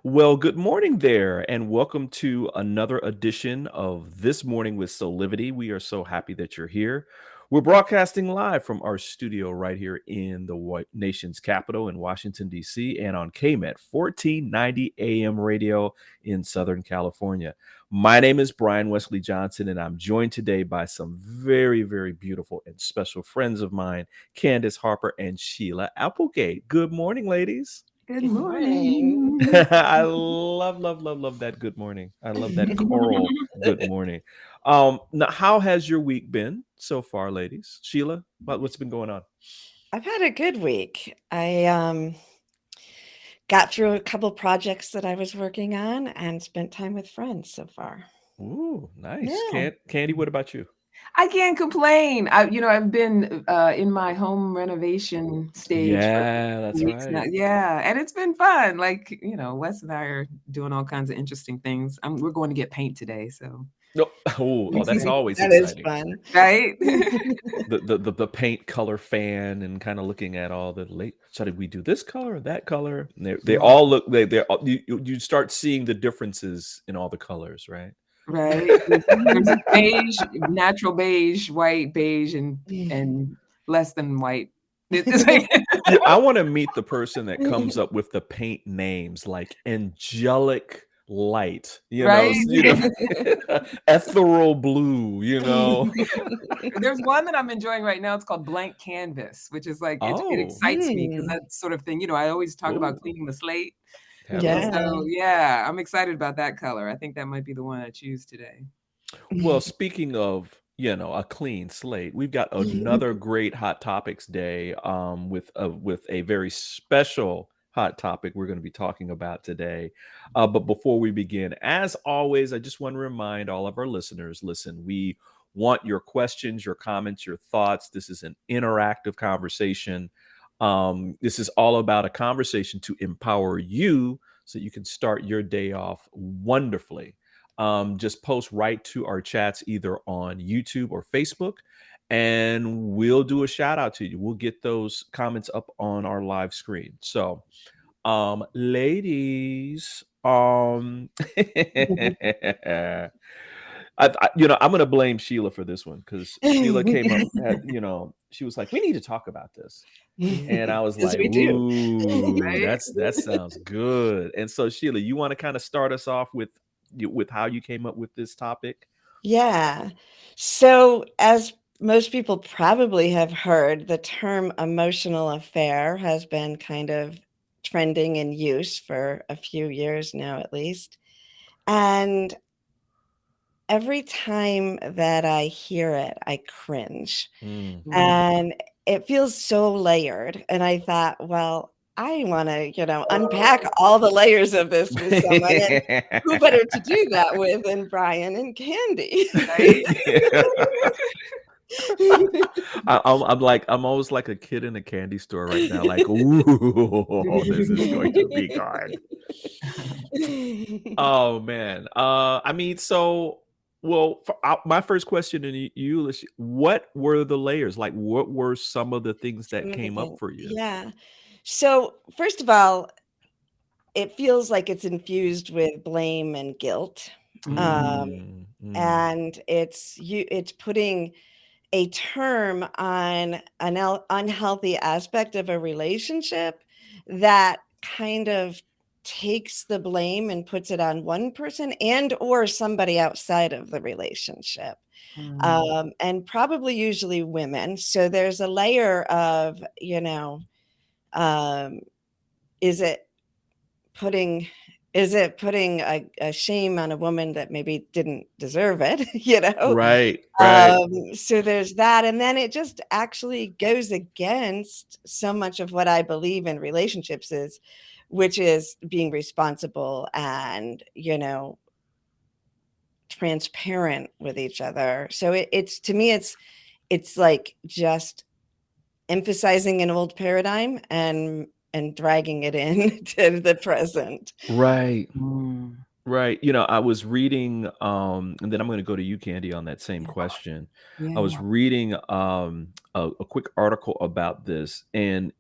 Well, good morning there, and welcome to another edition of This Morning with Soulivity. We are so happy that you're here. We're broadcasting live from our studio right here in the nation's capital in Washington, D.C., and on KMET 1490 AM radio in Southern California. My name is Westley Johnson, and I'm joined today by some very, very beautiful and special friends of mine, Candice Harper and Sheila Applegate. Good morning, ladies. Good Good morning. morning. I love that good morning. I love that choral good morning. Now, how has your week been so far, ladies? Sheila, what's been going on? I've had a good week. I got through a couple projects that I was working on and spent time with friends so far. Ooh, nice. Yeah. Candy, what about you? I can't complain. I've been in my home renovation stage for Yeah, that's weeks now. right. Yeah, and it's been fun. Like, Wes and I are doing all kinds of interesting things. We're going to get paint today, so Oh, that's always That is exciting. fun. right. The paint color fan and kind of looking at all the late. So did we do this color or that color? And they all look. You start seeing the differences in all the colors, right? Right. There's beige, natural beige, white, beige, and less than white. It's like, Yeah, I want to meet the person that comes up with the paint names like angelic light, right. ethereal blue, There's one that I'm enjoying right now. It's called Blank Canvas, which is like it Oh, excites me because that sort of thing. I always talk about ooh, cleaning the slate. And hello. so yeah, I'm excited about that color. I think that might be the one I choose today. Well, speaking of, a clean slate, we've got another great Hot Topics day with a very special hot topic we're going to be talking about today. But before we begin, as always, I just want to remind all of our listeners, listen, we want your questions, your comments, your thoughts. This is an interactive conversation. This is all about a conversation to empower you so you can start your day off wonderfully. Just post right to our chats either on YouTube or Facebook, and we'll do a shout out to you. We'll get those comments up on our live screen. So, ladies, I'm going to blame Sheila for this one because Sheila came up at, she was like, we need to talk about this. And I was Yes, like, we do. ooh, Right? that sounds good. And so, Sheila, you want to kind of start us off with how you came up with this topic? Yeah. So, as most people probably have heard, the term emotional affair has been kind of trending in use for a few years now, at least. And every time that I hear it, I cringe. Mm. And it feels so layered. And I thought, well, I want to, unpack all the layers of this with someone. And who better to do that with than Brian and Candy? Right? I'm always like a kid in a candy store right now. Like, ooh, this is going to be good. Oh man. Well, my first question to you, what were the layers? Like, what were some of the things that came up for you? Yeah. So, first of all, it feels like it's infused with blame and guilt. Mm, And it's putting a term on an unhealthy aspect of a relationship that kind of takes the blame and puts it on one person and or somebody outside of the relationship. And probably usually women. So there's a layer of, is it putting is it putting a shame on a woman that maybe didn't deserve it, you know? Right. Right. So there's that. And then it just actually goes against so much of what I believe in relationships which is being responsible and, transparent with each other. So it's to me, it's like just emphasizing an old paradigm and dragging it in to the present. Right. Mm. Right. I was reading, and then I'm going to go to you, Candy, on that same question. I was Yeah. reading a quick article about this, and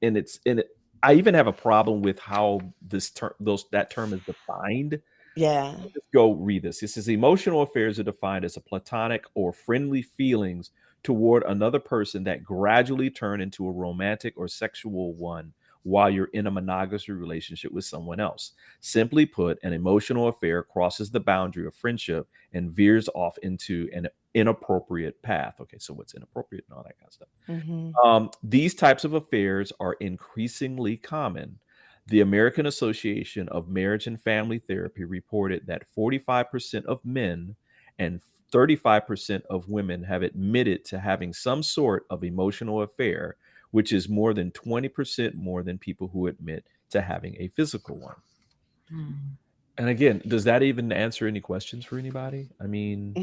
I even have a problem with how that term is defined. Yeah. Just go read this. It says emotional affairs are defined as a platonic or friendly feelings toward another person that gradually turn into a romantic or sexual one while you're in a monogamous relationship with someone else. Simply put, an emotional affair crosses the boundary of friendship and veers off into an inappropriate path. Okay, so what's inappropriate and all that kind of stuff. These types of affairs are increasingly common. The American Association of Marriage and Family Therapy reported that 45% of men and 35% of women have admitted to having some sort of emotional affair, which is more than 20% more than people who admit to having a physical one. Mm. And again, does that even answer any questions for anybody? I mean,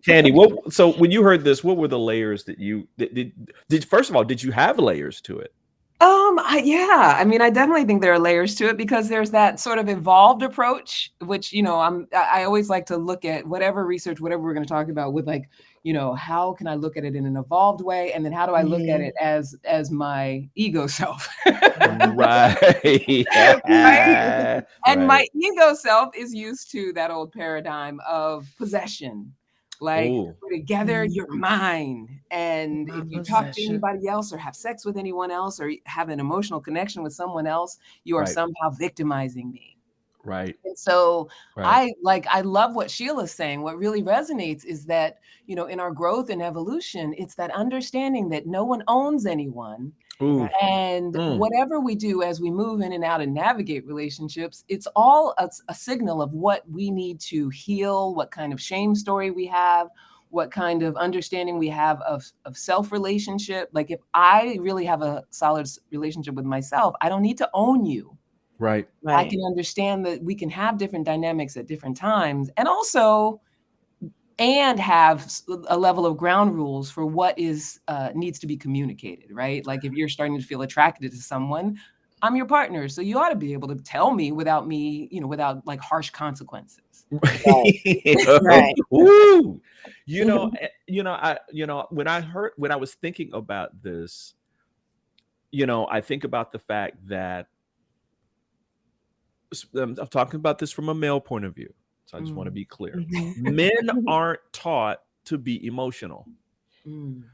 Candy, so when you heard this, what were the layers that you did first of all, did you have layers to it? Yeah. I mean, I definitely think there are layers to it because there's that sort of evolved approach, which, I always like to look at whatever research, whatever we're going to talk about with like, how can I look at it in an evolved way? And then how do I look at it as my ego self? Right. Right? And Right. my ego self is used to that old paradigm of possession. Like, Oh, we're together, you're mine. And my if you talk to possession. anybody else or have sex with anyone else or have an emotional connection with someone else, you are Right. somehow victimizing me. Right. And so Right. I love what Sheila's saying. What really resonates is that, in our growth and evolution, it's that understanding that no one owns anyone. Ooh. And Mm. whatever we do as we move in and out and navigate relationships, it's all a signal of what we need to heal, what kind of shame story we have, what kind of understanding we have of self-relationship. Like if I really have a solid relationship with myself, I don't need to own you. Right. I can understand that we can have different dynamics at different times and have a level of ground rules for what needs to be communicated, right? Like if you're starting to feel attracted to someone, I'm your partner. So you ought to be able to tell me without like harsh consequences. Right. Ooh. When I was thinking about this, I think about the fact that I'm talking about this from a male point of view. So I just want to be clear. Men aren't taught to be emotional.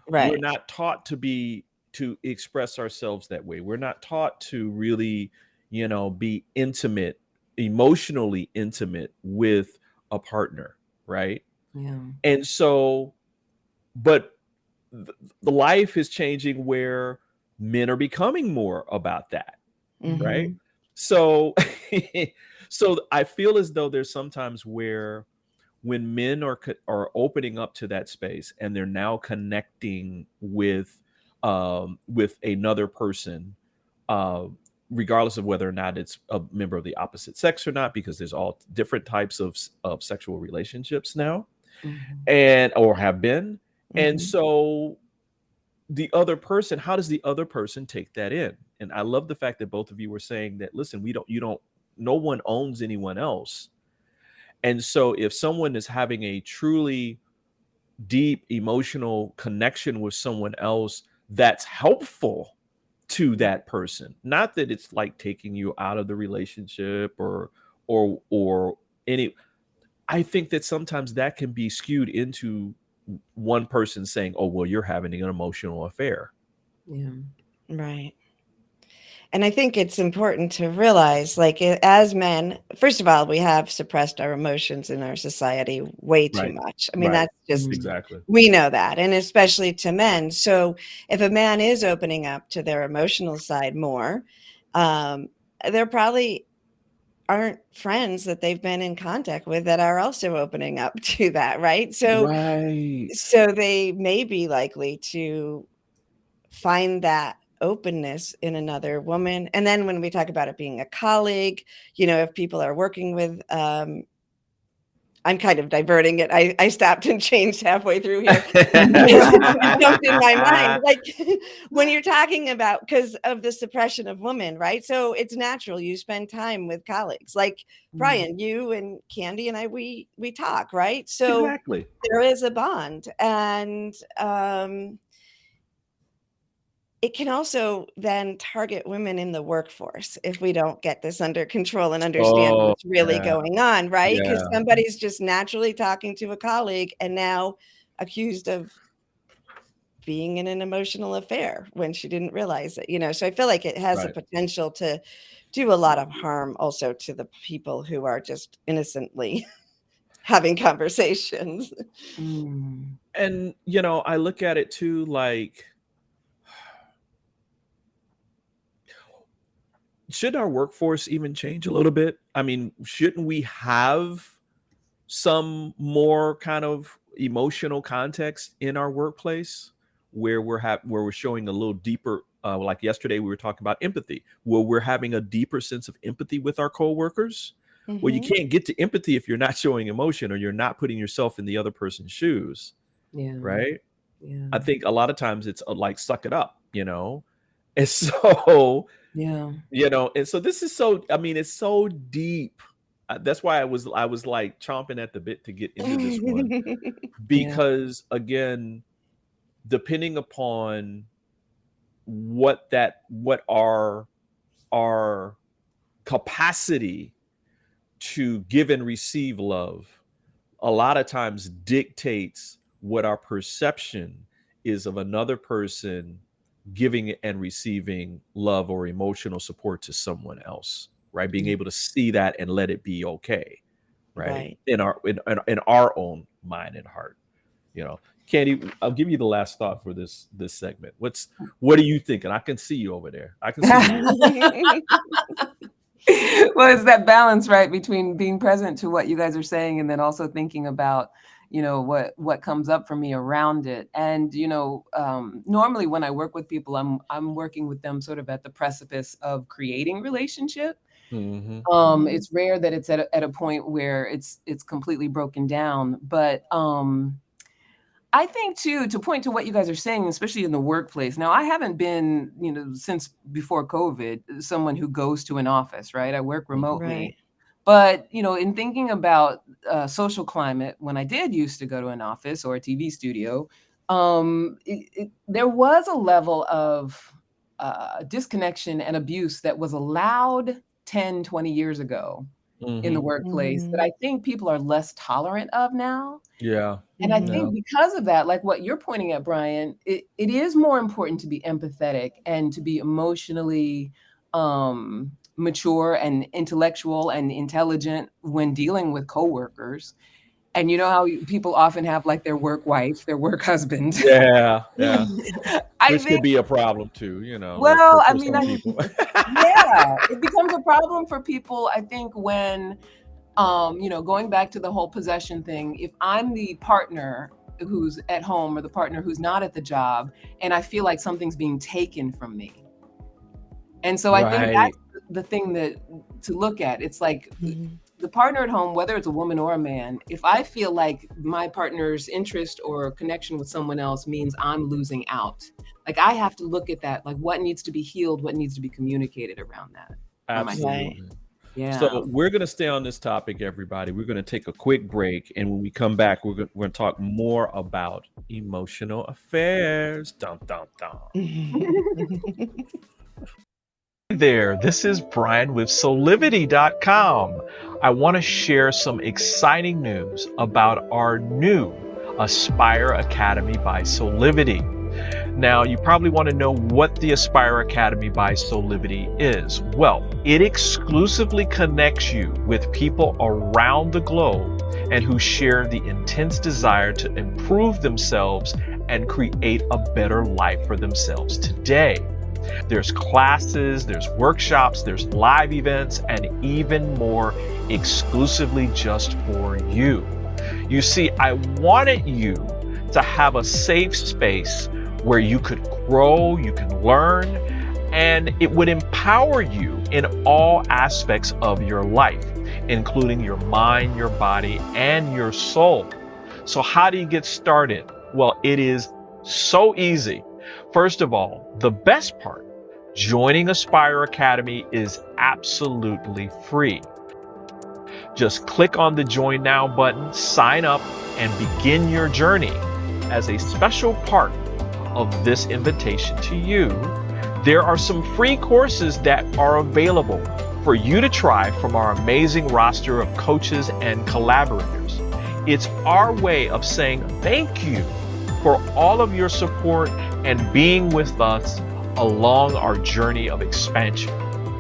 Right. We're not taught to express ourselves that way. We're not taught to really, be intimate, emotionally intimate with a partner, right? Yeah. And so, but the life is changing where men are becoming more about that, right? So, so I feel as though there's sometimes where when men are opening up to that space and they're now connecting with another person, regardless of whether or not it's a member of the opposite sex or not, because there's all different types of sexual relationships now, and or have been, and so the other person, how does the other person take that in? And I love the fact that both of you were saying that, listen, no one owns anyone else. And so if someone is having a truly deep emotional connection with someone else, that's helpful to that person. Not that it's like taking you out of the relationship or any. I think that sometimes that can be skewed into one person saying, "Oh, well, you're having an emotional affair." Yeah. Right. And I think it's important to realize, like, as men, first of all, we have suppressed our emotions in our society way too Right. much. I mean, Right. that's just, Exactly. we know that, and especially to men. So if a man is opening up to their emotional side more, they're probably aren't friends that they've been in contact with that are also opening up to that, right? So Right. they may be likely to find that openness in another woman. And then when we talk about it being a colleague, if people are working with, I'm kind of diverting it. I stopped and changed halfway through here. It jumped in my mind. Like when you're talking about, because of the suppression of women, right? So it's natural. You spend time with colleagues like Brian, you and Candy and I, we talk, right? So Exactly. there is a bond. And it can also then target women in the workforce if we don't get this under control and understand what's really going on, right? Because somebody's just naturally talking to a colleague and now accused of being in an emotional affair when she didn't realize it, so I feel like it has a potential to do a lot of harm also to the people who are just innocently having conversations. And, I look at it too, like, should our workforce even change a little bit? I mean, shouldn't we have some more kind of emotional context in our workplace where we're showing a little deeper, like yesterday we were talking about empathy, where we're having a deeper sense of empathy with our coworkers. Well, you can't get to empathy if you're not showing emotion or you're not putting yourself in the other person's shoes. Right. I think a lot of times it's like, suck it up, and so and so this is so, I mean, it's so deep. That's why I was like chomping at the bit to get into this one, because again, depending upon what our capacity to give and receive love a lot of times dictates what our perception is of another person giving and receiving love or emotional support to someone else, right? Being able to see that and let it be okay, right? In our own mind and heart, Candy, I'll give you the last thought for this segment. What are you thinking? I can see you over there. I can see you. Well, it's that balance, right, between being present to what you guys are saying and then also thinking about what comes up for me around it. And normally when I work with people, I'm working with them sort of at the precipice of creating relationship. It's rare that it's at a point where it's completely broken down, but I think too, to point to what you guys are saying, especially in the workplace. Now, I haven't been, since before COVID, someone who goes to an office, right? I work remotely. But, in thinking about social climate, when I did used to go to an office or a TV studio, there was a level of disconnection and abuse that was allowed 10, 20 years ago in the workplace that I think people are less tolerant of now. And I think because of that, like what you're pointing at, Brian, it is more important to be empathetic and to be emotionally mature and intellectual and intelligent when dealing with coworkers. And you know how people often have like their work wife, their work husband. Which could be a problem too, Well, I mean, it becomes a problem for people, I think, when going back to the whole possession thing, if I'm the partner who's at home or the partner who's not at the job, and I feel like something's being taken from me. And so I think that's the thing to look at. It's like the partner at home, whether it's a woman or a man, if I feel like my partner's interest or connection with someone else means I'm losing out, like I have to look at that, like what needs to be healed, what needs to be communicated around that. Absolutely. So we're going to stay on this topic, everybody. We're going to take a quick break. And when we come back, we're going to talk more about emotional affairs. Dun, dun, dun. Hey there, this is Brian with Soulivity.com. I want to share some exciting news about our new Aspire Academy by Soulivity. Now, you probably want to know what the Aspire Academy by Soulivity is. Well, it exclusively connects you with people around the globe and who share the intense desire to improve themselves and create a better life for themselves today. There's classes, there's workshops, there's live events, and even more exclusively just for you. You see, I wanted you to have a safe space where you could grow, you can learn, and it would empower you in all aspects of your life, including your mind, your body, and your soul. So how do you get started? Well, it is so easy. First of all, the best part, joining Aspire Academy is absolutely free. Just click on the Join Now button, sign up, and begin your journey. As a special part of this invitation to you, there are some free courses that are available for you to try from our amazing roster of coaches and collaborators. It's our way of saying thank you for all of your support and being with us along our journey of expansion.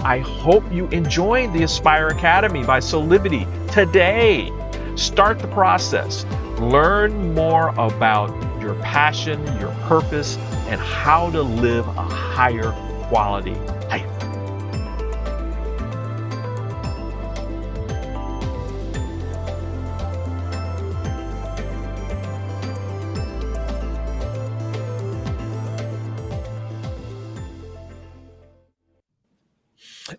I hope you enjoy the Aspire Academy by Soulivity today. Start the process. Learn more about your passion, your purpose, and how to live a higher quality life.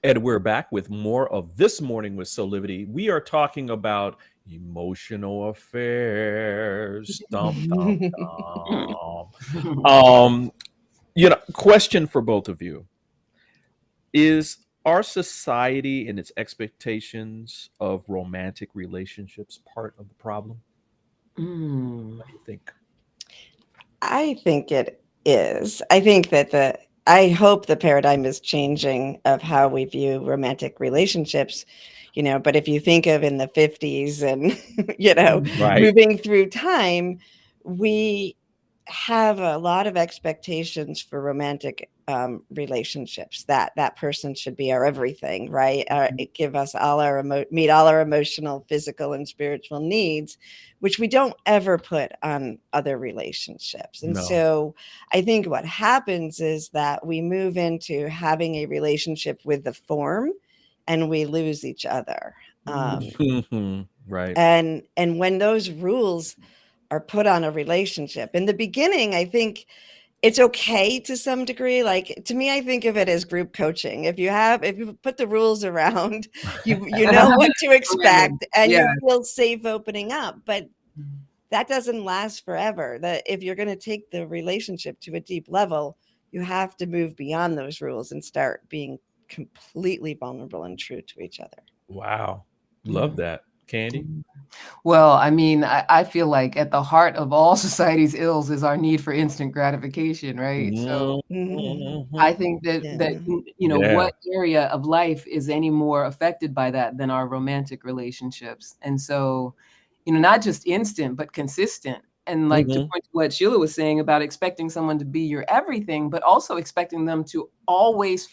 And we're back with more of This Morning with Soulivity. We are talking about emotional affairs. Dum, dum, dum. Question for both of you. Is our society and its expectations of romantic relationships part of the problem? What do you think? I think it is. I think that I hope the paradigm is changing of how we view romantic relationships, but if you think of in the 50s and, Right. moving through time, we have a lot of expectations for romantic relationships, that person should be our everything, right? It give us meet all our emotional, physical, and spiritual needs, which we don't ever put on other relationships. And No. so I think what happens is that we move into having a relationship with the form and we lose each other. Right. And when those rules are put on a relationship in the beginning, I think it's okay to some degree. Like, to me, I think of it as group coaching. If you put the rules around, you know what to expect and you feel safe opening up, but that doesn't last forever. That if you're going to take the relationship to a deep level, you have to move beyond those rules and start being completely vulnerable and true to each other. Wow. Love that. Candy? Well, I mean, I feel like at the heart of all society's ills is our need for instant gratification, right? So I think that what area of life is any more affected by that than our romantic relationships? And so, not just instant, but consistent. And like to point to what Sheila was saying about expecting someone to be your everything, but also expecting them to always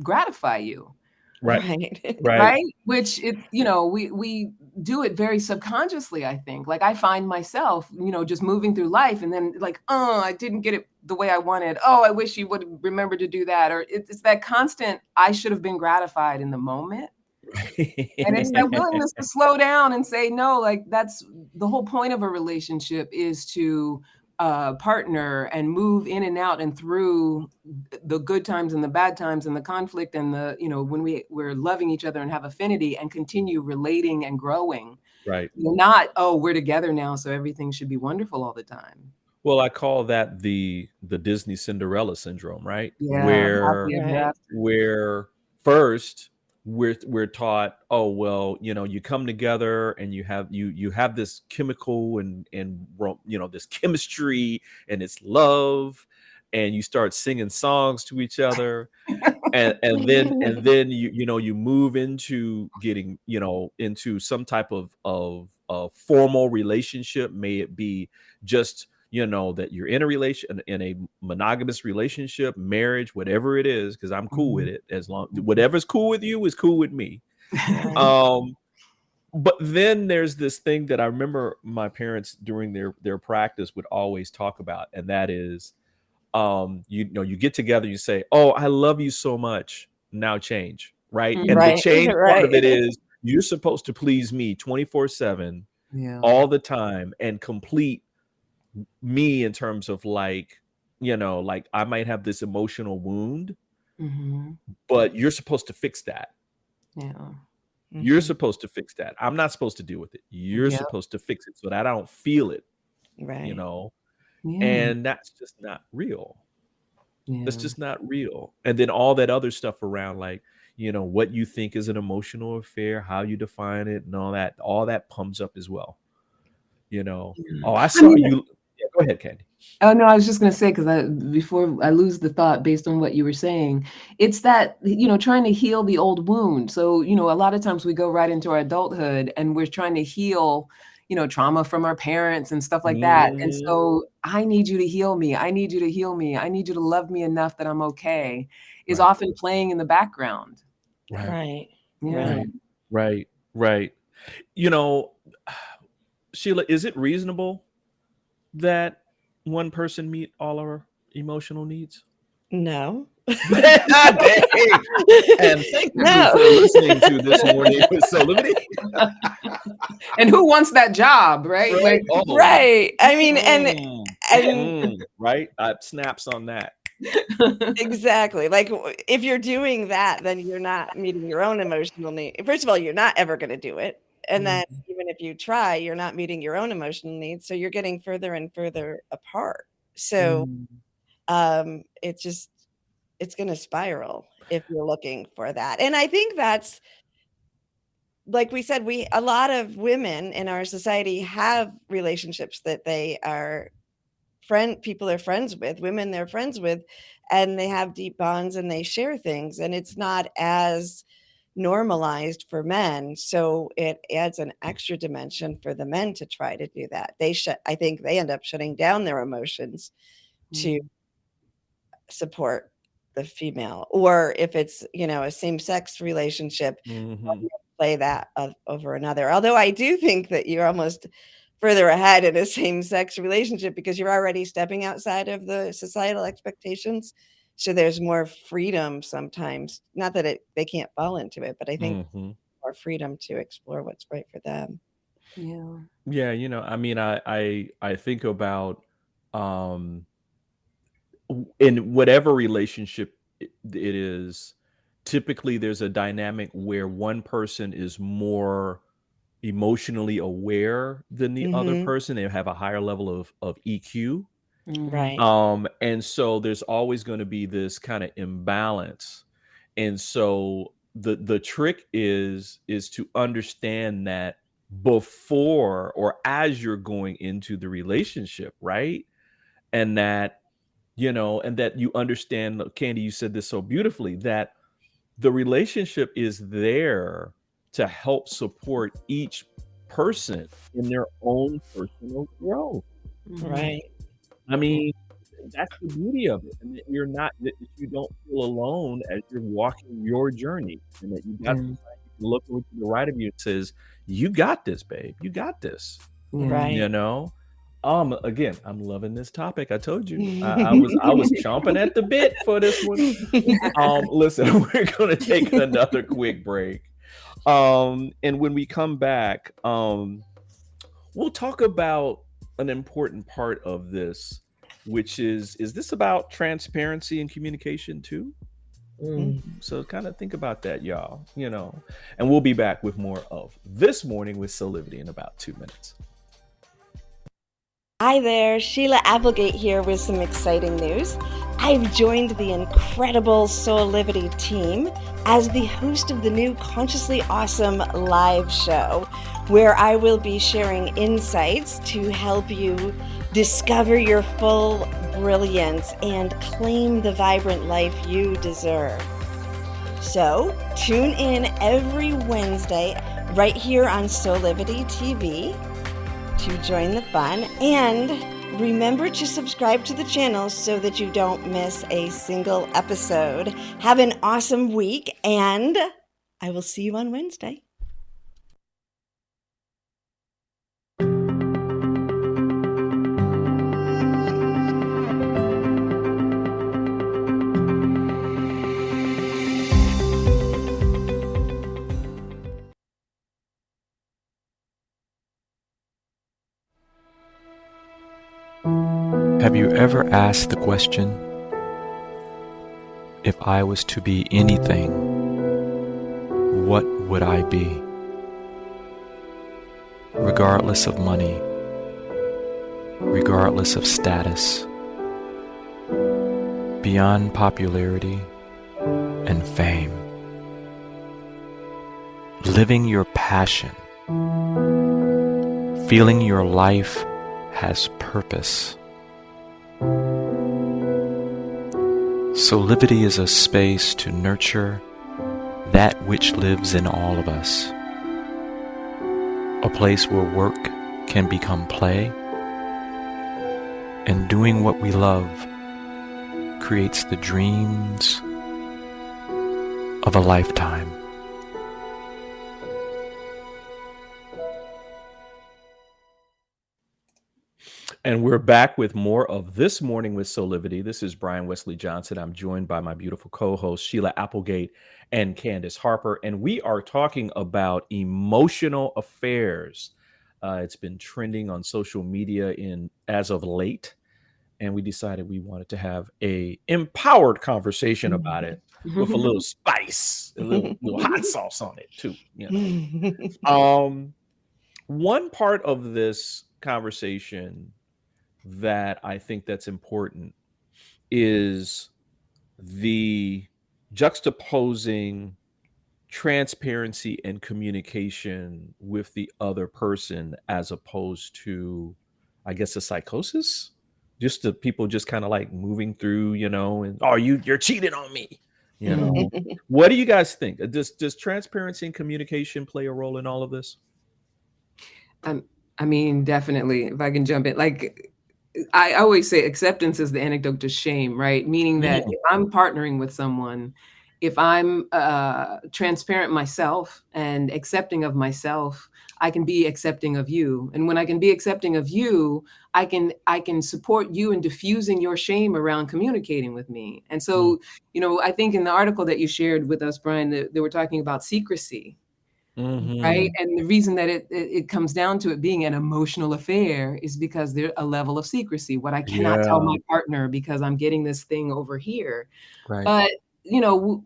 gratify you. Right. Which we do it very subconsciously, I think. Like I find myself, just moving through life and then like, oh, I didn't get it the way I wanted. Oh, I wish you would remember to do that. Or it's that constant, I should have been gratified in the moment. And it's that willingness to slow down and say, no, like that's the whole point of a relationship is to partner and move in and out and through the good times and the bad times and the conflict and the, when we're loving each other and have affinity and continue relating and growing. Right. Not, oh, we're together now, so everything should be wonderful all the time. Well, I call that the Disney Cinderella syndrome, right? Yeah. Where first we're taught, oh well, you come together and you have this chemical and this chemistry and it's love, and you start singing songs to each other, and then you move into getting into some type of formal relationship. May it be just that you're in a monogamous relationship, marriage, whatever it is, because I'm cool with it. As long whatever's cool with you is cool with me. But then there's this thing that I remember my parents during their practice would always talk about, and that is you know, you get together, you say, oh, I love you so much, now change, right? And the Right. change part of Right. it is you're supposed to please me 24/7 Yeah. all the time and complete me in terms of like, you know, like I might have this emotional wound, but you're supposed to fix that. Yeah. You're Mhm. supposed to fix that. I'm not supposed to deal with it. You're Yep. supposed to fix it so that I don't feel it, you Right. know, Yeah. and that's just not real. That's Yeah. just not real. And then all that other stuff around, like, you know, what you think is an emotional affair, how you define it, and all that pumps up as well. You know, Yeah. oh, I I saw mean, you. Yeah, go ahead, Candy. oh no, I was just gonna say, because before I lose the thought based on what you were saying, it's that, you know, trying to heal the old wound. So, you know, a lot of times we go right into our adulthood and we're trying to heal, you know, trauma from our parents and stuff like that. And Mhm. so I need you to heal me. I need you to heal me. I need you to love me enough that I'm okay is Right, often playing in the background. right, Right. Yeah. Right. right, right, right. You know, Sheila, is it reasonable that one person meet all our emotional needs? No. Dang. And thank you No. for listening to This Morning with Soulivity. And who wants that job, right? Right? Like, Oh, Right. I mean, mm, and right? Snaps on that. exactly. Like if you're doing that, then you're not meeting your own emotional need. First of all, you're not ever going to do it. And then even if you try, you're not meeting your own emotional needs. So you're getting further and further apart. So Mm. it's going to spiral if you're looking for that. And I think that's, like we said, a lot of women in our society have relationships that they are people are friends with, women they're friends with, and they have deep bonds and they share things, and it's not as normalized for men. So it adds an extra dimension for the men to try to do that. I think they end up shutting down their emotions to Mm. support the female. Or if it's, you know, a same-sex relationship, Mhm. play that over another. Although I do think that you're almost further ahead in a same-sex relationship because you're already stepping outside of the societal expectations. So there's more freedom sometimes. Not that they can't fall into it, but I think Mhm. more freedom to explore what's right for them. Yeah. Yeah, you know, I mean, I think about um in whatever relationship it is, typically there's a dynamic where one person is more emotionally aware than the other Mhm. person. They have a higher level of EQ. Mm. Right. And so there's always going to be this kind of imbalance. And so the trick is to understand that before or as you're going into the relationship, right? And that, you know, and that you understand, Candy, you said this so beautifully, that the relationship is there to help support each person in their own personal growth. Mhm. Right. I Yeah. mean, that's the beauty of it, and that you don't feel alone as you're walking your journey, and that you got Yeah. somebody looking to the right of you and says, "You got this, babe. You got this." Yeah. Right. You know? Again, I'm loving this topic. I told you. I was chomping at the bit for this one. Listen, we're gonna take another quick break. And when we come back, we'll talk about an important part of this, which is this about transparency and communication too? Mm. So kind of think about that, y'all, you know, and we'll be back with more of This Morning with Soulivity in about 2 minutes. Hi there, Sheila Applegate here with some exciting news. I've joined the incredible Soulivity team as the host of the new Consciously Awesome live show, where I will be sharing insights to help you discover your full brilliance and claim the vibrant life you deserve. So tune in every Wednesday right here on Soulivity TV to join the fun, and remember to subscribe to the channel so that you don't miss a single episode. Have an awesome week, and I will see you on Wednesday. Have you ever asked the question, if I was to be anything, what would I be? Regardless of money, regardless of status, beyond popularity and fame. Living your passion, feeling your life has purpose. Soulivity is a space to nurture that which lives in all of us. A place where work can become play, and doing what we love creates the dreams of a lifetime. And we're back with more of This Morning with Soulivity. This is Brian Westley Johnson. I'm joined by my beautiful co-hosts, Sheila Applegate and Candice Harper. And we are talking about emotional affairs. It's been trending on social media as of late. And we decided we wanted to have a empowered conversation about it with a little spice, a little hot sauce on it too. One part of this conversation that I think that's important is the juxtaposing transparency and communication with the other person as opposed to, I guess, a psychosis. Just the people just kind of like moving through, and you're cheating on me. What do you guys think? Does transparency and communication play a role in all of this? I mean, definitely. If I can jump in, like I always say, acceptance is the antidote to shame, right? Meaning that if I'm partnering with someone, if I'm transparent myself and accepting of myself, I can be accepting of you. And when I can be accepting of you, I can support you in diffusing your shame around communicating with me. And so, I think in the article that you shared with us, Brian, they were talking about secrecy. Right. And the reason that it comes down to it being an emotional affair is because there's a level of secrecy. What I cannot tell my partner because I'm getting this thing over here. Right. But,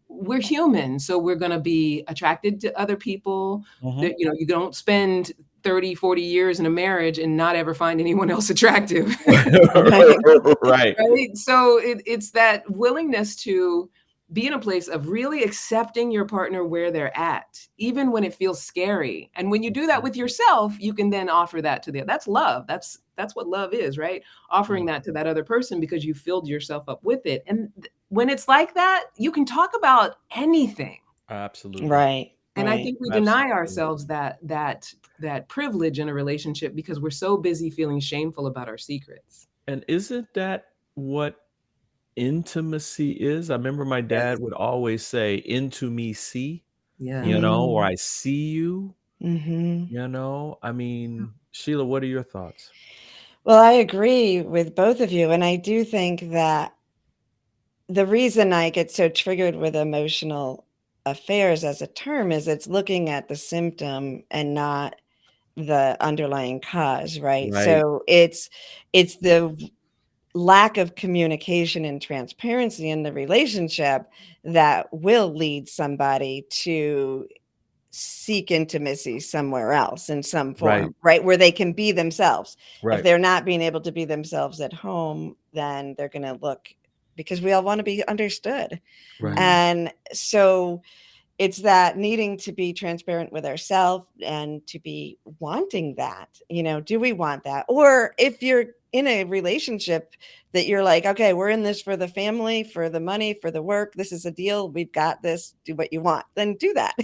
we're human. So we're going to be attracted to other people that, you don't spend 30, 40 years in a marriage and not ever find anyone else attractive. Right. Right. So it's that willingness to be in a place of really accepting your partner where they're at, even when it feels scary. And when you do that with yourself, you can then offer that to that's love. That's what love is, right? Offering that to that other person because you filled yourself up with it. And when it's like that, you can talk about anything. Absolutely. Right. And I think we deny ourselves that privilege in a relationship because we're so busy feeling shameful about our secrets. And isn't that what intimacy is? I remember my dad would always say, "Into me, see," or "I see you." I mean, Sheila, what are your thoughts? Well, I agree with both of you. And I do think that the reason I get so triggered with emotional affairs as a term is it's looking at the symptom and not the underlying cause, right? So it's the lack of communication and transparency in the relationship that will lead somebody to seek intimacy somewhere else in some form, right? Where they can be themselves. If they're not being able to be themselves at home, then they're going to look, because we all want to be understood. And so it's that needing to be transparent with ourselves and to be wanting that, do we want that? Or if you're in a relationship that you're like, okay, we're in this for the family, for the money, for the work. This is a deal. We've got this. Do what you want. Then do that,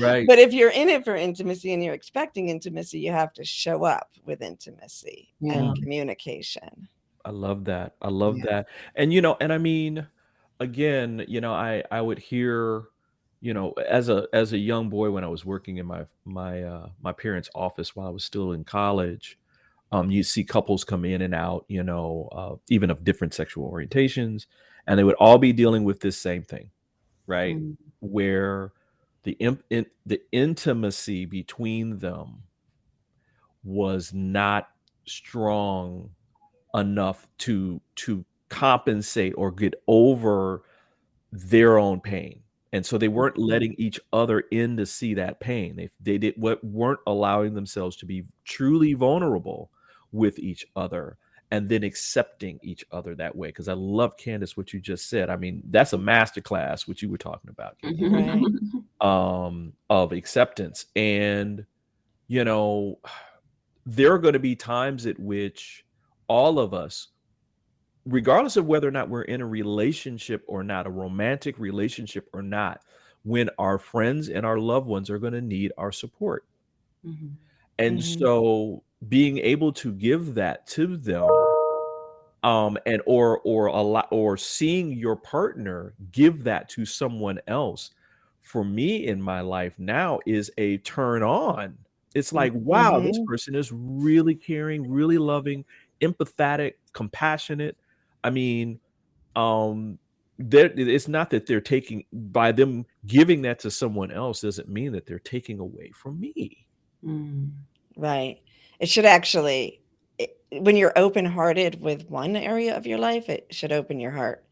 Right. But if you're in it for intimacy and you're expecting intimacy, you have to show up with intimacy and communication. I love that. I love that. And, and I mean, again, I would hear, as a young boy when I was working in my parents' office while I was still in college, you see couples come in and out, even of different sexual orientations, and they would all be dealing with this same thing, right? Where the intimacy between them was not strong enough to compensate or get over their own pain. And so they weren't letting each other in to see that pain. Weren't allowing themselves to be truly vulnerable with each other and then accepting each other that way. Because I love, Candice, what you just said. I mean, that's a masterclass, what you were talking about, Candice, Right. of acceptance. And, you know, there are going to be times at which all of us, regardless of whether or not we're in a relationship or not, a romantic relationship or not, when our friends and our loved ones are going to need our support. Mhm. And Mhm. so being able to give that to them, and or a lot, or seeing your partner give that to someone else, for me in my life now, is a turn on. It's like, wow, this Mhm. person is really caring, really loving, empathetic, compassionate. I mean, it's not that they're taking, by them giving that to someone else doesn't mean that they're taking away from me. Mm. Right. It should actually, when you're open-hearted with one area of your life, it should open your heart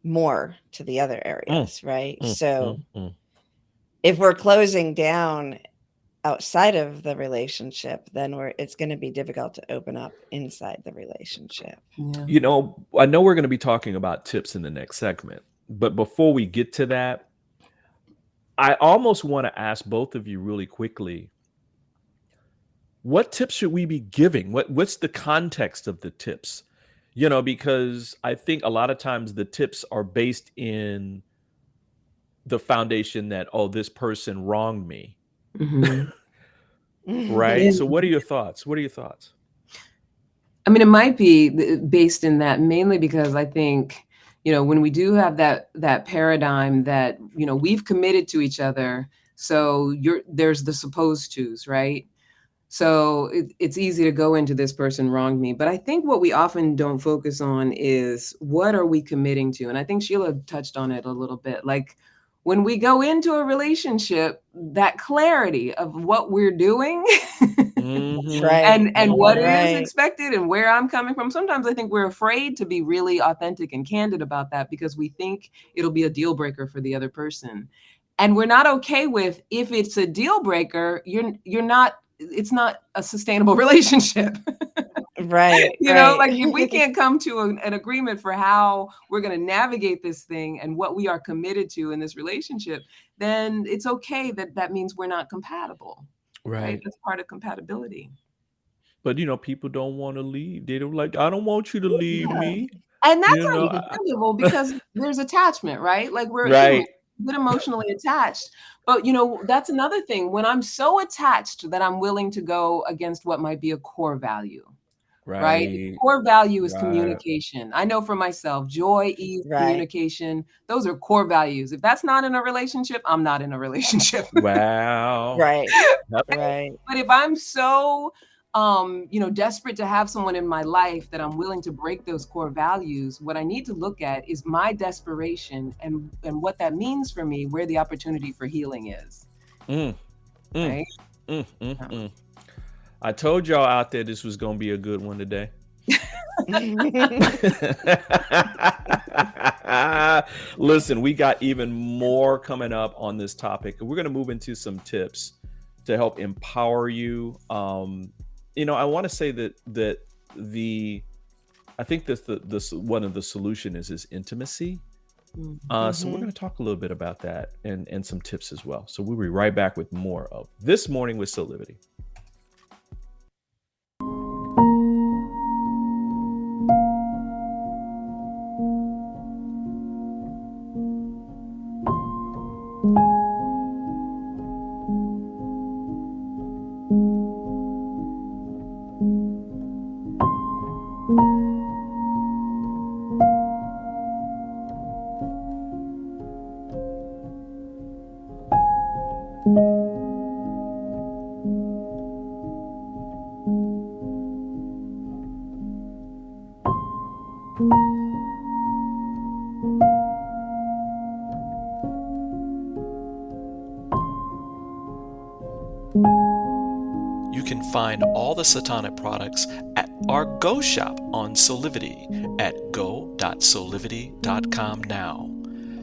more to the other areas, right? So if we're closing down outside of the relationship, then it's going to be difficult to open up inside the relationship. Yeah. You know, I know we're going to be talking about tips in the next segment, but before we get to that, I almost want to ask both of you really quickly, what tips should we be giving? What's the context of the tips? You know, because I think a lot of times the tips are based in the foundation that, oh, this person wronged me, Mhm. right? Yeah. So what are your thoughts? What are your thoughts? I mean, it might be based in that, mainly because I think, when we do have that paradigm that, we've committed to each other, so there's the supposed tos, right? So it's easy to go into this person wronged me. But I think what we often don't focus on is, what are we committing to? And I think Sheila touched on it a little bit. Like, when we go into a relationship, that clarity of what we're doing Right. and what is Right. expected and where I'm coming from. Sometimes I think we're afraid to be really authentic and candid about that because we think it'll be a deal breaker for the other person. And we're not okay with, if it's a deal breaker, it's not a sustainable relationship. Right. Like, if we can't come to an agreement for how we're going to navigate this thing and what we are committed to in this relationship, then it's okay that means we're not compatible. Right? That's part of compatibility. But people don't want to leave. They don't like, I don't want you to leave me. And that's You know, understandable because there's attachment, right? Like, we're right. get emotionally attached. But that's another thing. When I'm so attached that I'm willing to go against what might be a core value. Right? Right. Core value is Right. communication. I know for myself, joy, ease, Right. communication, those are core values. If that's not in a relationship, I'm not in a relationship. Wow. Right. Yep. Right. But if I'm so desperate to have someone in my life that I'm willing to break those core values, what I need to look at is my desperation and what that means for me, where the opportunity for healing is. Right? I told y'all out there this was going to be a good one today. Listen, we got even more coming up on this topic. We're going to move into some tips to help empower you. I want to say that I think that one of the solution is intimacy. So we're going to talk a little bit about that and some tips as well. So we'll be right back with more of This Morning with Soulivity. can find all the Satonic products at our Go shop on Soulivity at go.soulivity.com now.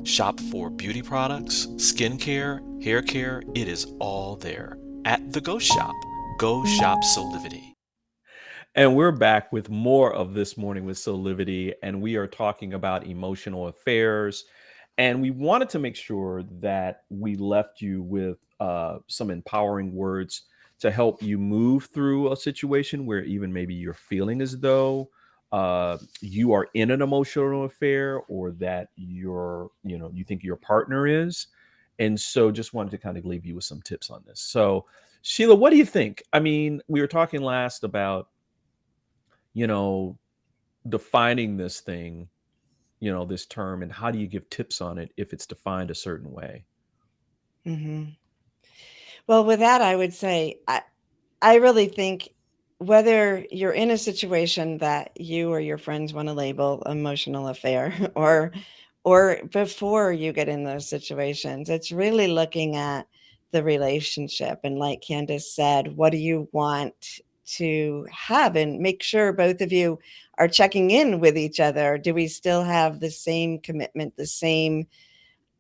Shop for beauty products, skincare, hair care. It is all there at the Go shop. Go shop Soulivity. And we're back with more of This Morning with Soulivity, and we are talking about emotional affairs. And we wanted to make sure that we left you with some empowering words to help you move through a situation where even maybe you're feeling as though you are in an emotional affair, or that you think your partner is. And so just wanted to kind of leave you with some tips on this. So, Sheila, what do you think? I mean, we were talking last about, defining this thing, this term, and how do you give tips on it if it's defined a certain way? Mhm. Well, with that, I would say I really think whether you're in a situation that you or your friends want to label emotional affair, or before you get in those situations, it's really looking at the relationship. And like Candice said, what do you want to have? And make sure both of you are checking in with each other. Do we still have the same commitment, the same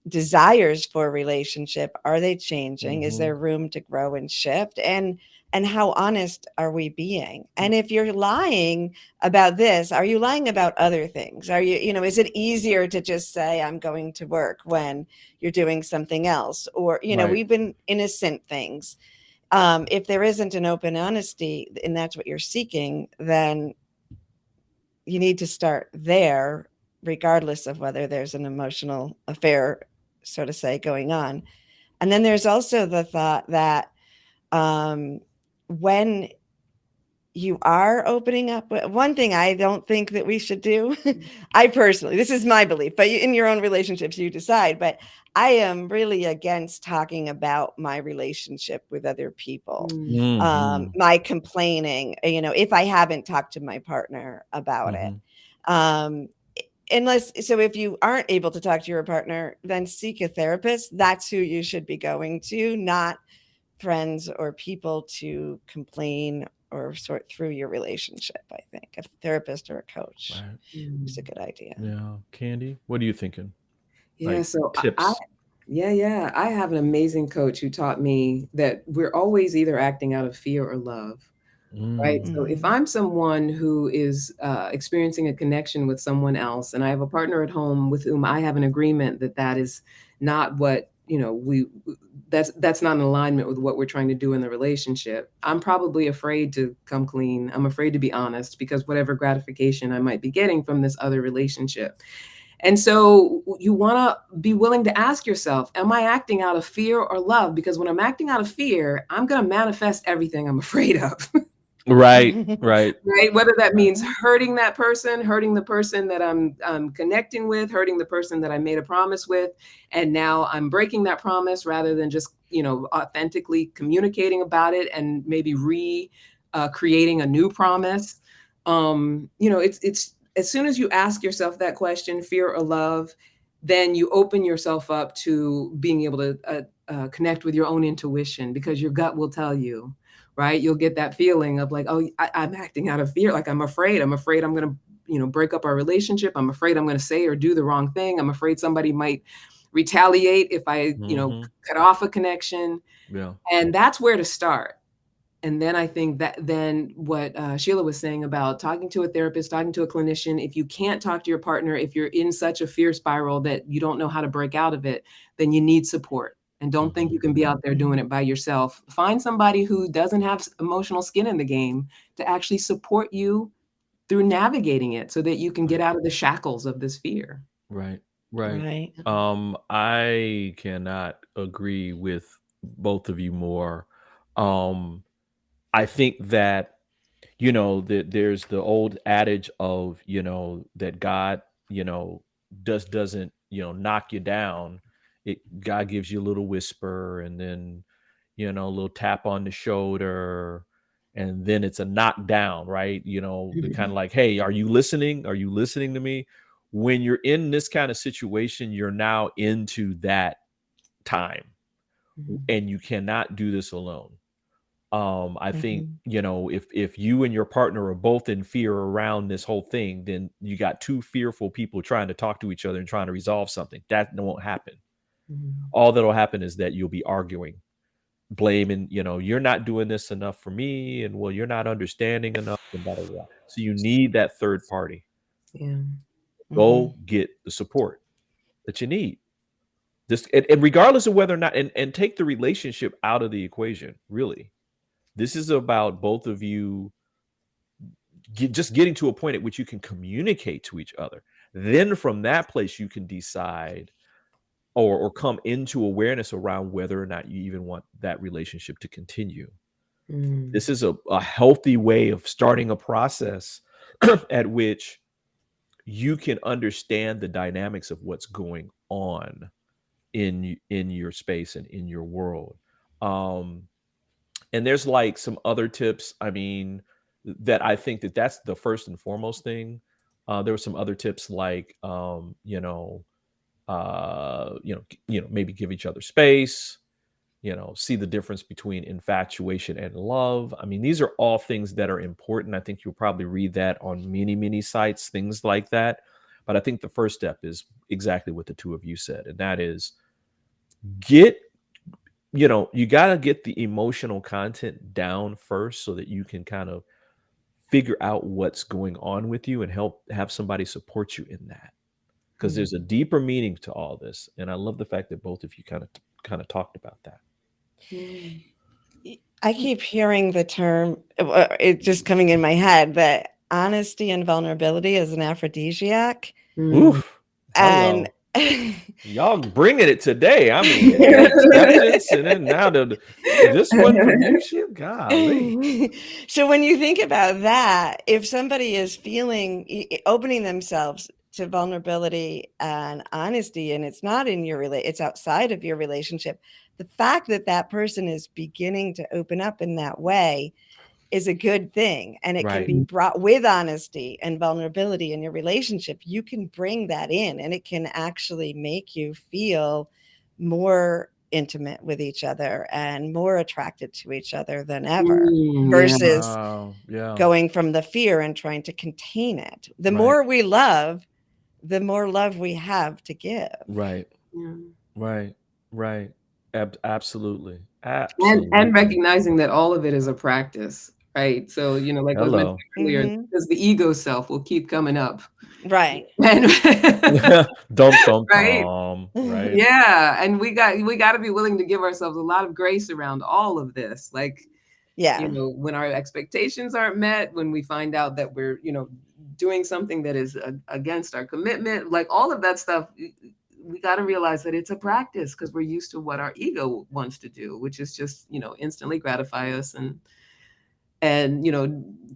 desires for a relationship? Are they changing? Is there room to grow and shift? And how honest are we being? And if you're lying about this, are you lying about other things? Are you, is it easier to just say I'm going to work when you're doing something else? Or, Right. even innocent things. If there isn't an open honesty and that's what you're seeking, then you need to start there, regardless of whether there's an emotional affair, so to say, going on. And then there's also the thought that when you are opening up, one thing I don't think that we should do, I personally, this is my belief, but in your own relationships, you decide, but I am really against talking about my relationship with other people, my complaining, if I haven't talked to my partner about it. So if you aren't able to talk to your partner, then seek a therapist. That's who you should be going to, not friends or people to complain or sort through your relationship. I think a therapist or a coach is a good idea. Yeah. Candy, what are you thinking? Yeah, Like so tips. I have an amazing coach who taught me that we're always either acting out of fear or love. Right. So if I'm someone who is experiencing a connection with someone else, and I have a partner at home with whom I have an agreement that is not what, that's not in alignment with what we're trying to do in the relationship, I'm probably afraid to come clean. I'm afraid to be honest, because whatever gratification I might be getting from this other relationship. And so you want to be willing to ask yourself, am I acting out of fear or love? Because when I'm acting out of fear, I'm going to manifest everything I'm afraid of. Right. Right. Whether that means hurting that person, hurting the person that I'm connecting with, hurting the person that I made a promise with, and now I'm breaking that promise rather than just, authentically communicating about it and maybe creating a new promise. It's as soon as you ask yourself that question, fear or love, then you open yourself up to being able to connect with your own intuition, because your gut will tell you. Right. You'll get that feeling of like, oh, I'm acting out of fear. Like I'm afraid I'm going to, break up our relationship. I'm afraid I'm going to say or do the wrong thing. I'm afraid somebody might retaliate if I, cut off a connection. Yeah. And that's where to start. And then I think that then what Sheila was saying about talking to a therapist, talking to a clinician, if you can't talk to your partner, if you're in such a fear spiral that you don't know how to break out of it, then you need support. And don't think you can be out there doing it by yourself. Find somebody who doesn't have emotional skin in the game to actually support you through navigating it so that you can get out of the shackles of this fear. Right. I cannot agree with both of you more. I think that, that there's the old adage of, that God, doesn't, knock you down. God gives you a little whisper, and then, a little tap on the shoulder, and then it's a knockdown, right? The kind of like, hey, are you listening? Are you listening to me? When you're in this kind of situation, you're now into that time, and you cannot do this alone. I think, Mhm. if you and your partner are both in fear around this whole thing, then you got two fearful people trying to talk to each other and trying to resolve something. That won't happen. Mhm. All that'll happen is that you'll be arguing, blaming, you're not doing this enough for me, and well, you're not understanding enough, and blah, blah, blah. So you need that third party. Yeah. Go Mhm. get the support that you need. And regardless of whether or not, and take the relationship out of the equation, really. This is about both of you just getting to a point at which you can communicate to each other. Then from that place, you can decide or come into awareness around whether or not you even want that relationship to continue. Mm. This is a healthy way of starting a process at which you can understand the dynamics of what's going on in your space and in your world. And there's like some other tips. I mean, that I think that's the first and foremost thing. There were some other tips like, maybe give each other space, see the difference between infatuation and love. I mean, these are all things that are important. I think you'll probably read that on many, many sites, things like that. But I think the first step is exactly what the two of you said, and that is get you got to get the emotional content down first so that you can kind of figure out what's going on with you and help have somebody support you in that, because Mm. there's a deeper meaning to all this, and I love the fact that both of you kind of talked about that. Yeah. I keep hearing the term, it just coming in my head, that honesty and vulnerability is an aphrodisiac. Mm. Oof, And hello, y'all bringing it today. I mean, acceptance, and then now this one from you, shit, golly. so when you think about that, if somebody is opening themselves to vulnerability and honesty, and it's not in it's outside of your relationship, the fact that that person is beginning to open up in that way is a good thing, and it can Right. be brought with honesty and vulnerability in your relationship. You can bring that in, and it can actually make you feel more intimate with each other and more attracted to each other than ever, Yeah. versus Wow. Yeah. going from the fear and trying to contain it. The Right. more we love, the more love we have to give. Right. Yeah. Right. Right. Absolutely. And Absolutely. recognizing that all of it is a practice, right? So, like I was mentioning Hello. earlier, Mhm. because the ego self will keep coming up. Right. And Dum dum right? dum. Right. Yeah. And we got to be willing to give ourselves a lot of grace around all of this. Like, Yeah. when our expectations aren't met, when we find out that we're, doing something that is against our commitment, like all of that stuff, we got to realize that it's a practice, because we're used to what our ego wants to do, which is just, instantly gratify us and,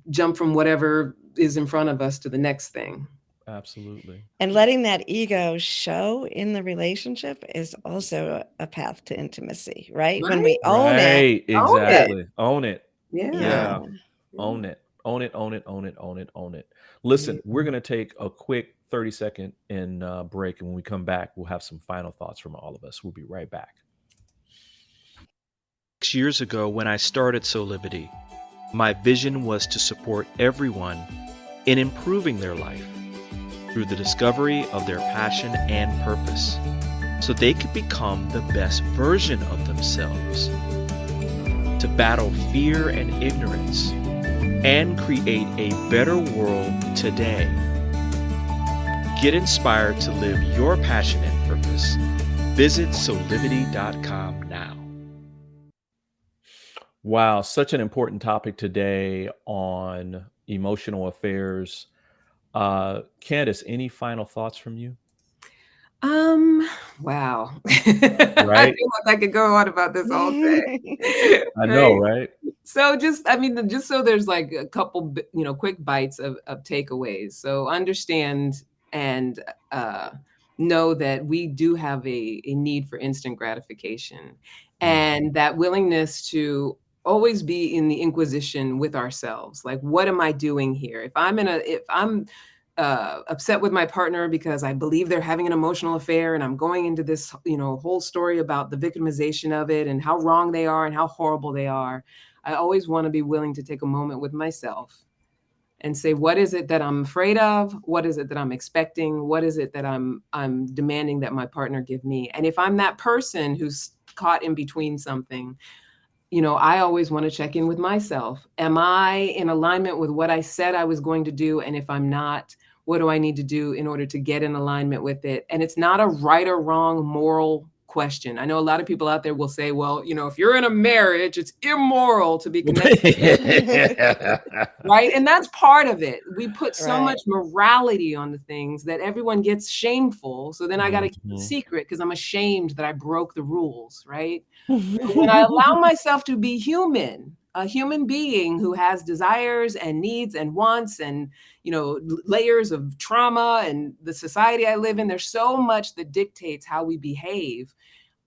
jump from whatever is in front of us to the next thing. Absolutely. And letting that ego show in the relationship is also a path to intimacy, right? When we Right? own it. Right. Own it. Exactly. Own it. Yeah. Yeah. Yeah. Own it. Own it. Own it. Own it. Own it. Own it. Listen, we're gonna take a quick 30-second break, and when we come back, we'll have some final thoughts from all of us. We'll be right back. 6 years ago, when I started Soulivity, my vision was to support everyone in improving their life through the discovery of their passion and purpose, so they could become the best version of themselves, to battle fear and ignorance, and create a better world today. Get inspired to live your passion and purpose. Visit Soulivity.com now. Wow, such an important topic today on emotional affairs. Candice, any final thoughts from you? Wow. I Right? feel like I could go on about this all day. I know, Right? right? So just so there's like a couple, quick bites of takeaways. So understand and know that we do have a need for instant gratification, and that willingness to always be in the inquisition with ourselves. Like, what am I doing here? If I'm upset with my partner because I believe they're having an emotional affair, and I'm going into this, whole story about the victimization of it and how wrong they are and how horrible they are. I always want to be willing to take a moment with myself and say, what is it that I'm afraid of? What is it that I'm expecting? What is it that I'm demanding that my partner give me? And if I'm that person who's caught in between something, I always want to check in with myself. Am I in alignment with what I said I was going to do? And if I'm not, what do I need to do in order to get in alignment with it? And it's not a right or wrong moral question. I know a lot of people out there will say, well, if you're in a marriage, it's immoral to be connected. Right. And that's part of it. We put so much morality on the things that everyone gets shameful. So then I got to keep it secret because I'm ashamed that I broke the rules. Right. But when I allow myself to be human, a human being who has desires and needs and wants and, layers of trauma and the society I live in, there's so much that dictates how we behave.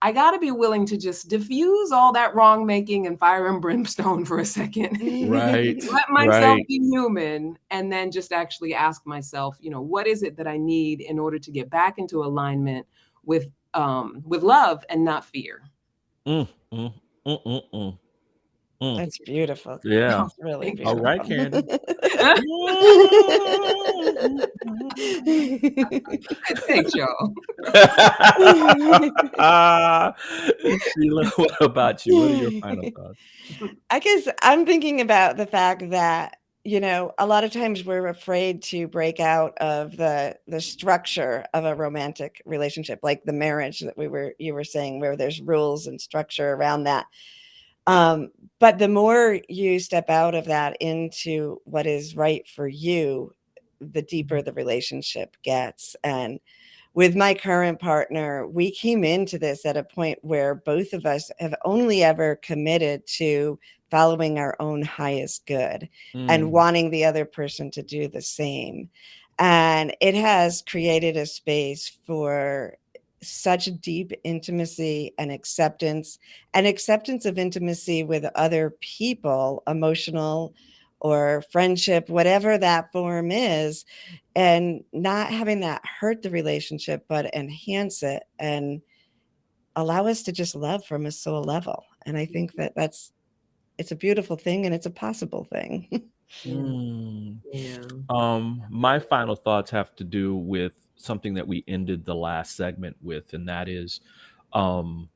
I got to be willing to just diffuse all that wrong making and fire and brimstone for a second. Right. Let myself be human and then just actually ask myself, what is it that I need in order to get back into alignment with love and not fear. That's beautiful. Yeah. That's really beautiful. All right, Candy. Thanks, y'all. Sheila, what about you? What are your final thoughts? I guess I'm thinking about the fact that, a lot of times we're afraid to break out of the structure of a romantic relationship, like the marriage that you were saying, where there's rules and structure around that. But the more you step out of that into what is right for you, the deeper the relationship gets. And with my current partner, we came into this at a point where both of us have only ever committed to following our own highest good and wanting the other person to do the same. And it has created a space for such deep intimacy and acceptance of intimacy with other people, emotional or friendship, whatever that form is, and not having that hurt the relationship, but enhance it and allow us to just love from a soul level. And I think that it's a beautiful thing and it's a possible thing. My final thoughts have to do with something that we ended the last segment with, and that is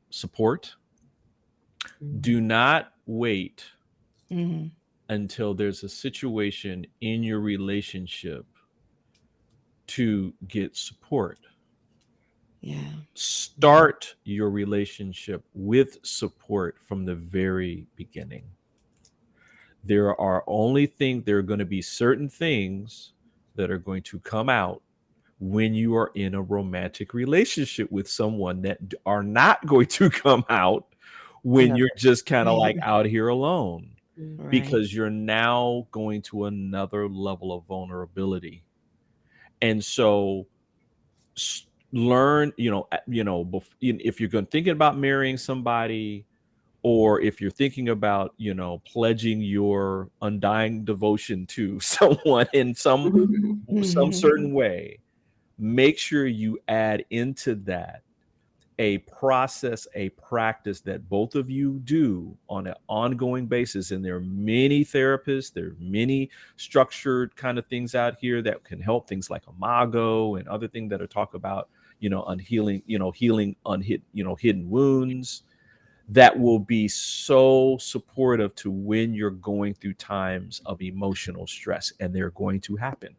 support. Do not wait until there's a situation in your relationship to get support. Start your relationship with support from the very beginning. There are going to be certain things that are going to come out when you are in a romantic relationship with someone that are not going to come out when you're just kind of like out here alone, because you're now going to another level of vulnerability. And so learn, if you're thinking about marrying somebody, or if you're thinking about, pledging your undying devotion to someone in some certain way, make sure you add into that a process, a practice that both of you do on an ongoing basis. And there are many therapists, there are many structured kind of things out here that can help, things like Imago and other things that are talk about, healing hidden wounds, that will be so supportive to when you're going through times of emotional stress, and they're going to happen.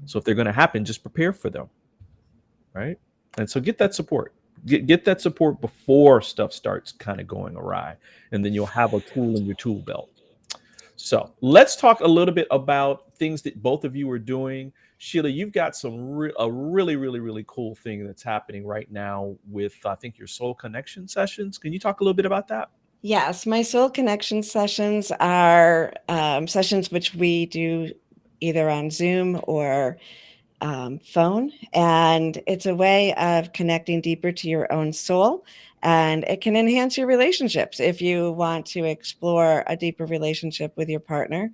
So if they're going to happen, just prepare for them, right? And so get that support. Get that support before stuff starts kind of going awry, and then you'll have a tool in your tool belt. So let's talk a little bit about things that both of you are doing. Sheila, you've got a really, really, really cool thing that's happening right now with, I think, your Soul Connection sessions. Can you talk a little bit about that? Yes, my Soul Connection sessions are sessions which we do either on Zoom or phone, and it's a way of connecting deeper to your own soul, and it can enhance your relationships if you want to explore a deeper relationship with your partner,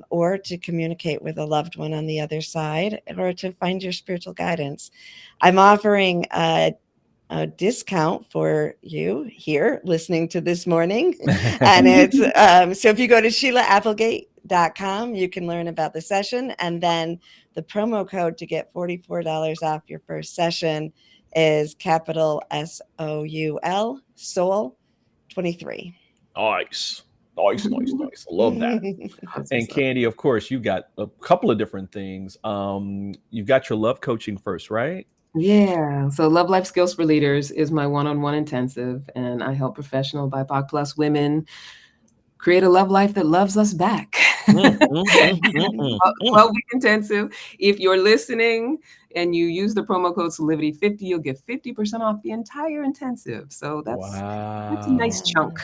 or to communicate with a loved one on the other side, or to find your spiritual guidance. I'm offering a a discount for you here listening to this morning. And it's so if you go to SheilaApplegate.com, you can learn about the session. And then the promo code to get $44 off your first session is capital SOUL, Soul 23. Nice. I love that. And Candy, of course, you've got a couple of different things. You've got your love coaching first, right? Yeah. So Love Life Skills for Leaders is my one-on-one intensive, and I help professional BIPOC plus women create a love life that loves us back. 12-week intensive. If you're listening and you use the promo code Soulivity50, you'll get 50% off the entire intensive. So that's a nice chunk.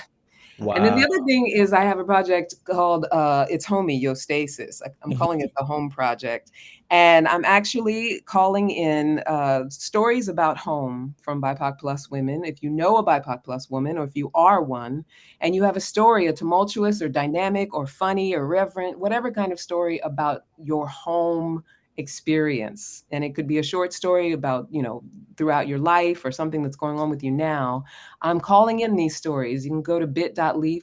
Wow. And then the other thing is I have a project called It's Homeostasis. I'm calling it the Home Project. And I'm actually calling in stories about home from BIPOC plus women. If you know a BIPOC plus woman, or if you are one, and you have a story, a tumultuous or dynamic or funny or reverent, whatever kind of story about your home experience. And it could be a short story about, throughout your life or something that's going on with you now. I'm calling in these stories. You can go to bit.ly/T,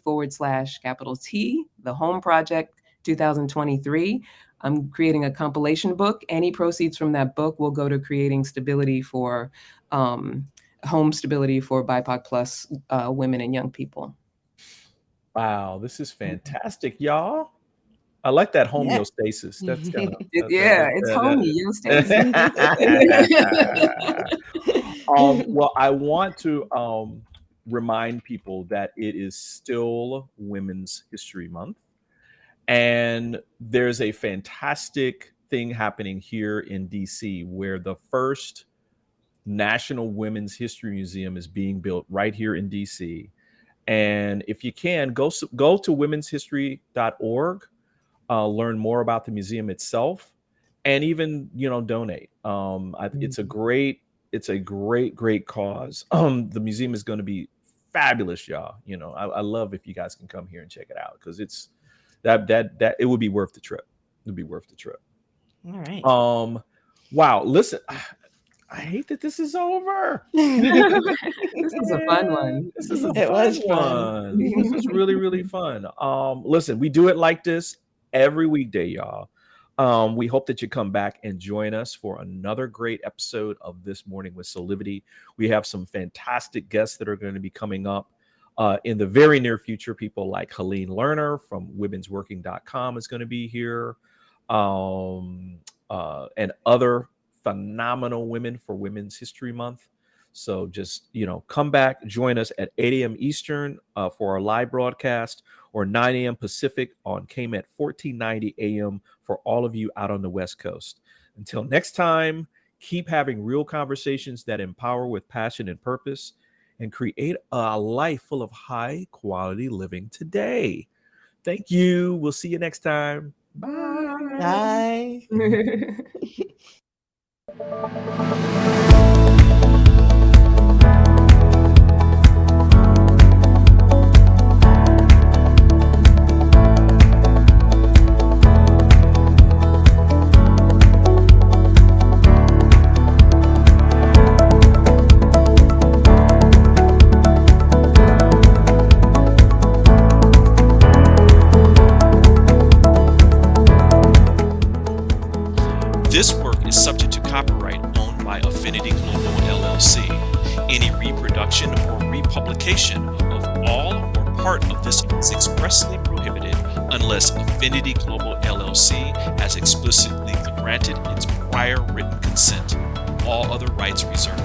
the Home Project 2023. I'm creating a compilation book. Any proceeds from that book will go to creating stability for home stability for BIPOC plus women and young people. Wow, this is fantastic, y'all. I like that homeostasis. That's kind of it's homeostasis. Well, I want to remind people that it is still Women's History Month, and there's a fantastic thing happening here in DC where the first National Women's History Museum is being built right here in DC. And if you can, go to womenshistory.org. Learn more about the museum itself, and even donate. It's a great cause. The museum is going to be fabulous, y'all. I love if you guys can come here and check it out, because it's that it would be worth the trip. It'd be worth the trip. All right. Wow. Listen, I hate that this is over. This is a fun one. This is fun. This is really, really fun. Listen, we do it like this every weekday, y'all. We hope that you come back and join us for another great episode of This Morning with Soulivity. We have some fantastic guests that are going to be coming up in the very near future. People like Helene Lerner from womensworking.com is going to be here, and other phenomenal women for Women's History Month. So just, come back, join us at 8 a.m. Eastern for our live broadcast, or 9 a.m. Pacific on KMET 1490 AM for all of you out on the West Coast. Until next time, keep having real conversations that empower with passion and purpose, and create a life full of high quality living today. Thank you. We'll see you next time. Bye. Bye. This work is subject to copyright owned by Affinity Global LLC. Any reproduction or republication of all or part of this is expressly prohibited unless Affinity Global LLC has explicitly granted its prior written consent. All other rights reserved.